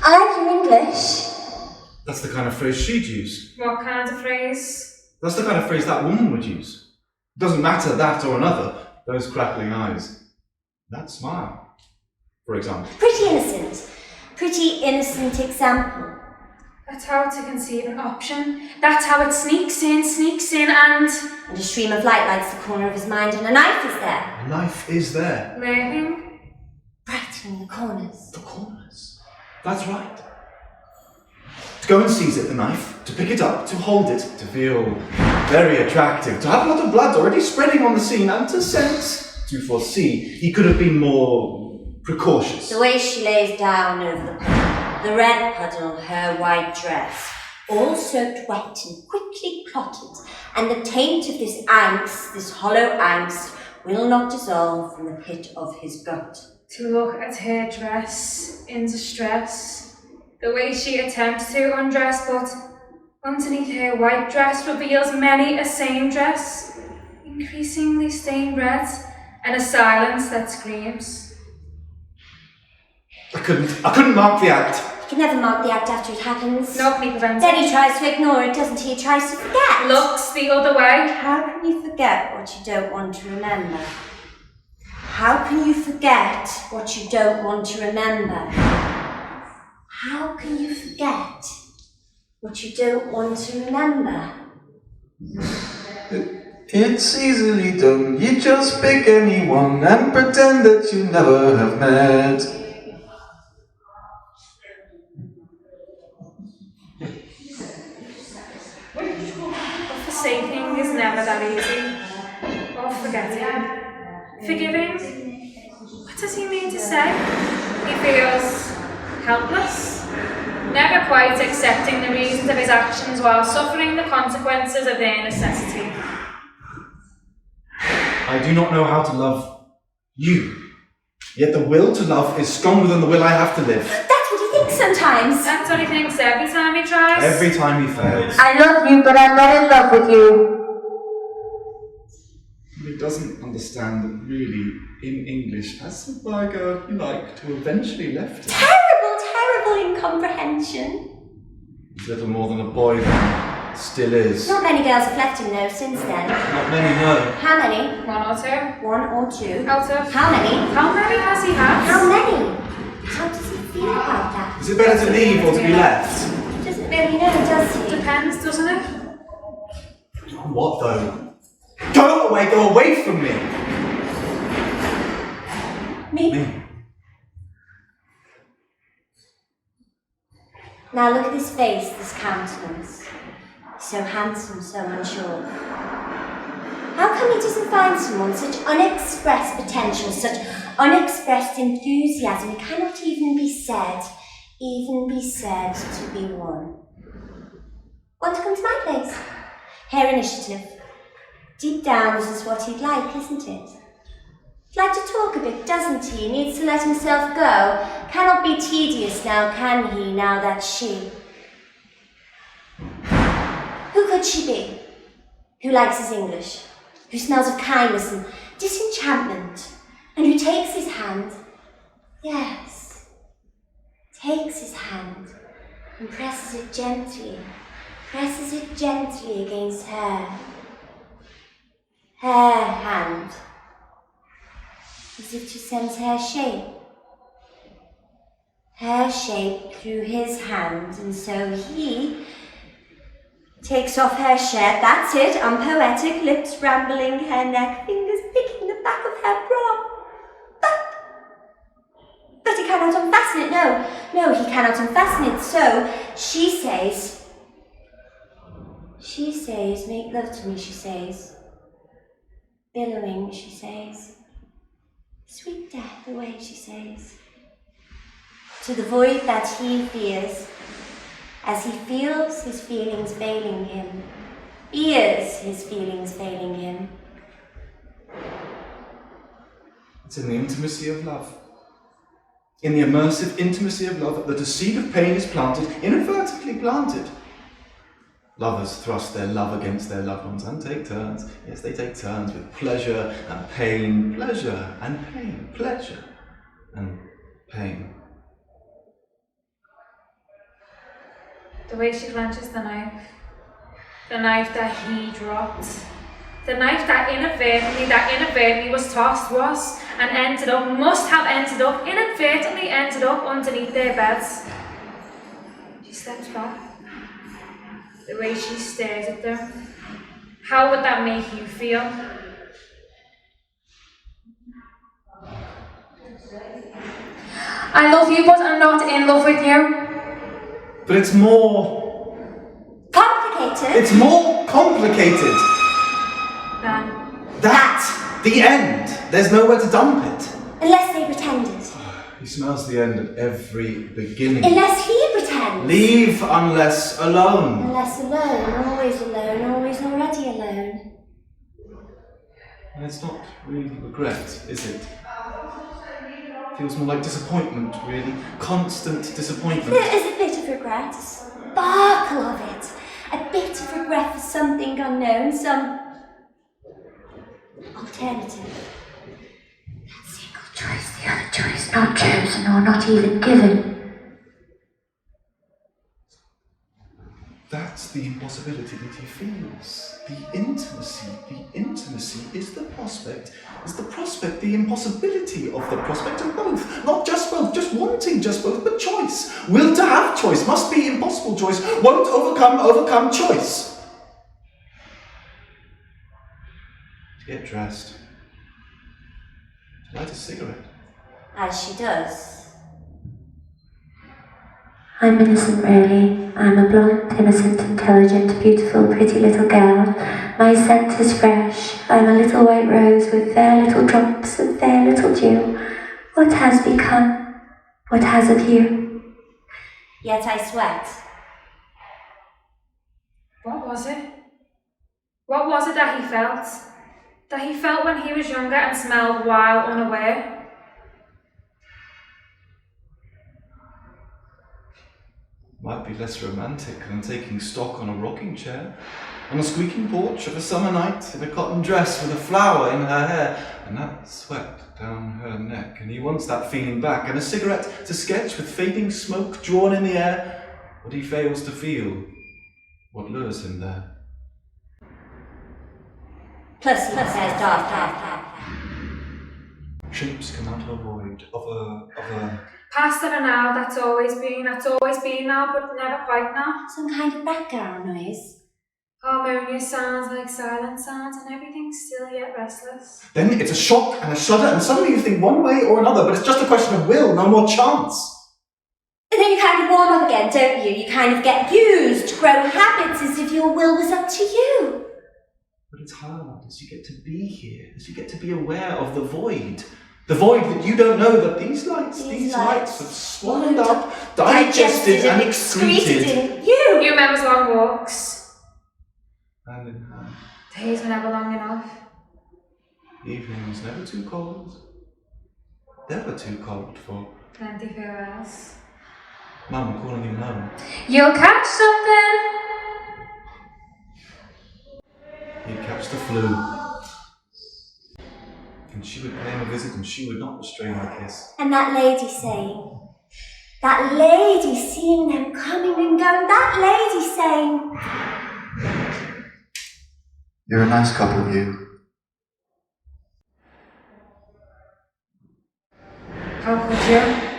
I like your English. That's the kind of phrase she'd use. What kind of phrase? That's the kind of phrase that woman would use. It doesn't matter that or another, those crackling eyes. That smile, for example. Pretty innocent. Pretty innocent example. That's how to conceive an option. That's how it sneaks in, and a stream of light lights the corner of his mind, and a knife is there. A knife is there. Lurking. Brightening the corners. The corners. That's right. To go and seize it, the knife, to pick it up, to hold it, to feel very attractive, to have a lot of blood already spreading on the scene, and to sense, to foresee, he could have been more precautious. The way she lays down over the puddle, the red puddle, her white dress, all soaked wet and quickly clotted, and the taint of this angst, this hollow angst, will not dissolve from the pit of his gut. To look at her dress in distress, the way she attempts to undress, but underneath her white dress reveals many a same dress, increasingly stained red, and a silence that screams. I couldn't mark the act. You can never mark the act after it happens. Nobody prevents Then it. he tries to ignore it, doesn't he? He tries to forget. Looks the other way. How can you forget what you don't want to remember? How can you forget what you don't want to remember? How can you forget what you don't want to remember? It's easily done. You just pick anyone and pretend that you never have met. Forsaking is never that easy. Or forgetting. Forgiving? What does he mean to say? He feels helpless, never quite accepting the reasons of his actions while suffering the consequences of their necessity. I do not know how to love you, yet the will to love is stronger than the will I have to live. That's what he thinks sometimes. That's what he thinks every time he tries. Every time he fails. I love you, but I'm not in love with you. He doesn't understand that really, in English, as a burger you like to eventually left him. Terrible incomprehension. He's little more than a boy then. Still is. Not many girls have left him though since then. Not many, no. How many? One or two. One or two. Out of How many? How many has he had? How many? How does he feel about that? Is it better to leave or to be left? He doesn't really know, does he? Depends, doesn't it? What though? Go away from me! Me? Now look at his face, this countenance. So handsome, so unsure. How come he doesn't find someone such unexpressed potential, such unexpressed enthusiasm? It cannot even be said to be won. Want to come to my place? Hair initiative. Deep down, this is what he'd like, isn't it? He'd like to talk a bit, doesn't he? He needs to let himself go. Cannot be tedious now, can he, now that she... Who could she be? Who likes his English? Who smells of kindness and disenchantment? And who takes his hand? Yes. Takes his hand and presses it gently against her hand, as if to sense her shape through his hand, and so he takes off her shirt, that's it, unpoetic, lips rambling her neck, fingers picking the back of her bra. But he cannot unfasten it, no, he cannot unfasten it, so she says, make love to me, she says. Billowing, she says. Sweet death away, she says. To the void that he fears, as he feels his feelings failing him, fears his feelings failing him. It's in the intimacy of love. In the immersive intimacy of love, that the seed of pain is planted, inadvertently planted. Lovers thrust their love against their loved ones and take turns. Yes, they take turns with pleasure and pain, pleasure and pain, pleasure and pain. The way she clenches the knife. The knife that he dropped. The knife that inadvertently was tossed must have inadvertently ended up underneath their beds. She steps back. The way she stares at them. How would that make you feel? I love you, but I'm not in love with you. But it's more Complicated? It's more complicated. That! The end! There's nowhere to dump it. Unless they pretended. He smells the end at every beginning. Unless he pretends. Leave unless alone. Unless alone, always already alone. And it's not really regret, is it? Feels more like disappointment, really. Constant disappointment. There is a bit of regret, a sparkle of it. A bit of regret for something unknown, some alternative. That single choice, the other choice, not chosen or not even given. That's the impossibility that he feels. The intimacy is the prospect, the impossibility of the prospect of both. Not just both, just wanting just both, but choice. Will to have choice must be impossible choice, won't overcome choice. To get dressed. To light a cigarette. As she does. I'm innocent, really. I'm a blonde, innocent, intelligent, beautiful, pretty little girl. My scent is fresh. I'm a little white rose with fair little drops of fair little dew. What has become? What has of you? Yet I sweat. What was it? What was it that he felt? That he felt when he was younger and smelled while unaware? Might be less romantic than taking stock on a rocking chair, on a squeaking porch of a summer night, in a cotton dress with a flower in her hair, and that sweat down her neck, and he wants that feeling back, and a cigarette to sketch with fading smoke drawn in the air, what he fails to feel, what lures him there. Plus he says dark. Shapes come out of a void, of a... Past of a now that's always been now, but never quite now. Some kind of background noise. Harmonious sounds like silent sounds, and everything's still yet restless. Then it's a shock and a shudder, and suddenly you think one way or another, but it's just a question of will, no more chance. And then you kind of warm up again, don't you? You kind of get used, grow habits as if your will was up to you. But it's hard as you get to be here, as you get to be aware of the void. The void that you don't know that these lights have swallowed up, digested and excreted in you. You remember long walks. Hand in hand. Days were never long enough. Evenings never too cold. Never too cold for... Plenty farewells. Mum, I'm calling you Mum. You'll catch something. He'd catch the flu. And she would pay him a visit and she would not restrain her kiss. And that lady saying, that lady seeing them coming and going, that lady saying, You're a nice couple, you. How could you?